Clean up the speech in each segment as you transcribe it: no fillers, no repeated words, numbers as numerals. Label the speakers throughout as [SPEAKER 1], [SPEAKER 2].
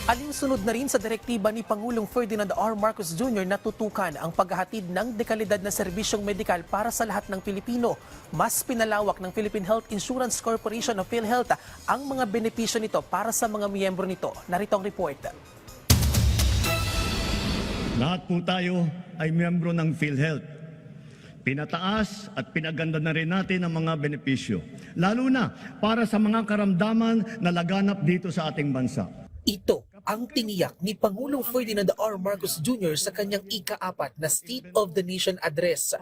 [SPEAKER 1] Alinsunod na rin sa direktiba ni Pangulong Ferdinand R. Marcos Jr. na tutukan ang paghahatid ng dekalidad na serbisyong medikal para sa lahat ng Pilipino. Mas pinalawak ng Philippine Health Insurance Corporation o PhilHealth ang mga benepisyo nito para sa mga miyembro nito. Narito ang report.
[SPEAKER 2] Lahat po tayo ay miyembro ng PhilHealth. Pinataas at pinaganda na rin natin ang mga benepisyo, lalo na para sa mga karamdaman na laganap dito sa ating bansa.
[SPEAKER 1] Ito ang tiniyak ni Pangulong Ferdinand R. Marcos Jr. sa kanyang ika-4 na State of the Nation Address.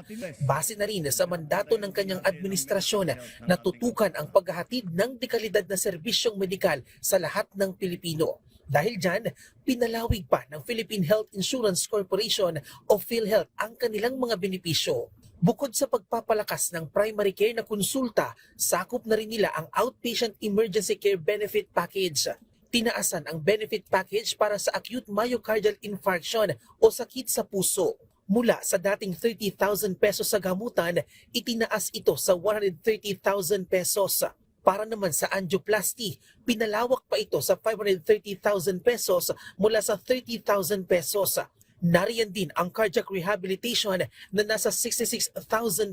[SPEAKER 1] Base na rin sa mandato ng kanyang administrasyon na tutukan ang paghahatid ng dekalidad na serbisyong medikal sa lahat ng Pilipino. Dahil dyan, pinalawig pa ng Philippine Health Insurance Corporation o PhilHealth ang kanilang mga benepisyo. Bukod sa pagpapalakas ng primary care na konsulta, sakop na rin nila ang Outpatient Emergency Care Benefit Package. Tinaasan ang benefit package para sa acute myocardial infarction o sakit sa puso. Mula sa dating 30,000 pesos sa gamutan, itinaas ito sa 130,000 pesos. Para naman sa angioplasty, pinalawak pa ito sa 530,000 pesos mula sa 30,000 pesos. Nariyan din ang cardiac rehabilitation na nasa 66,000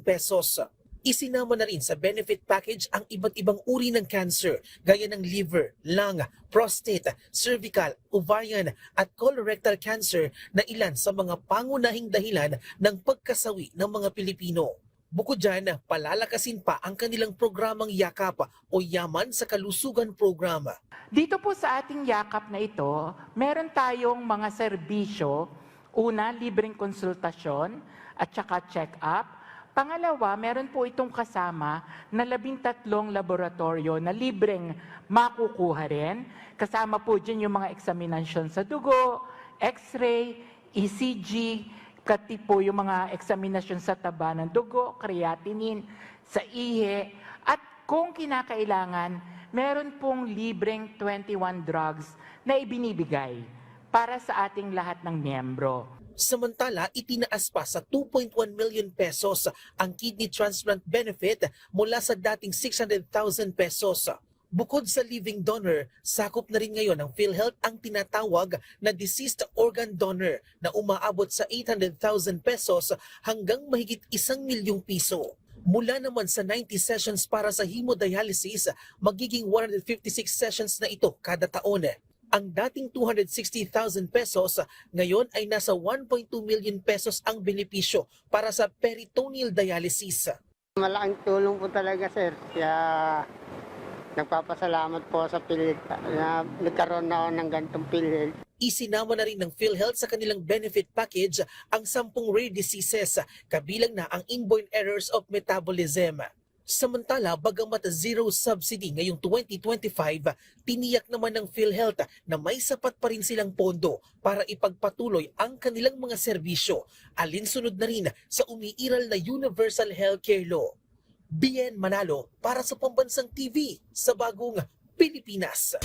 [SPEAKER 1] pesos. Isinama na rin sa benefit package ang iba't ibang uri ng cancer gaya ng liver, lung, prostate, cervical, ovarian at colorectal cancer na ilan sa mga pangunahing dahilan ng pagkasawi ng mga Pilipino. Bukod dyan, palalakasin pa ang kanilang programang Yakap o Yaman sa Kalusugan Program.
[SPEAKER 3] Dito po sa ating yakap na ito, meron tayong mga serbisyo. Una, libreng konsultasyon at saka check-up. Pangalawa, meron po itong kasama na 13 laboratorio na libreng makukuha rin. Kasama po dyan yung mga examination sa dugo, x-ray, ECG, pati po yung mga examination sa taba ng dugo, creatinine, sa ihi. At kung kinakailangan, meron pong libreng 21 drugs na ibinibigay para sa ating lahat ng miyembro.
[SPEAKER 1] Samantala, itinaas pa sa 2.1 million pesos ang kidney transplant benefit mula sa dating 600,000 pesos. Bukod sa living donor, sakop na rin ngayon ng PhilHealth ang tinatawag na deceased organ donor na umaabot sa 800,000 pesos hanggang mahigit 1 milyong piso. Mula naman sa 90 sessions para sa hemodialysis, magiging 156 sessions na ito kada taon. Ang dating 260,000 pesos, ngayon ay nasa 1.2 million pesos ang benepisyo para sa peritoneal dialysis.
[SPEAKER 4] Malaking tulong po talaga, sir. Kaya nagpapasalamat po sa PhilHealth na nagkaroon na ako ng ganitong PhilHealth.
[SPEAKER 1] Isinama na rin ng PhilHealth sa kanilang benefit package ang 10 rare diseases, kabilang na ang inborn errors of metabolism. Samantala, bagamat zero subsidy ngayong 2025, tiniyak naman ng PhilHealth na may sapat pa rin silang pondo para ipagpatuloy ang kanilang mga serbisyo, alinsunod na rin sa umiiral na Universal Healthcare Law. Bien Manalo para sa Pambansang TV sa Bagong Pilipinas.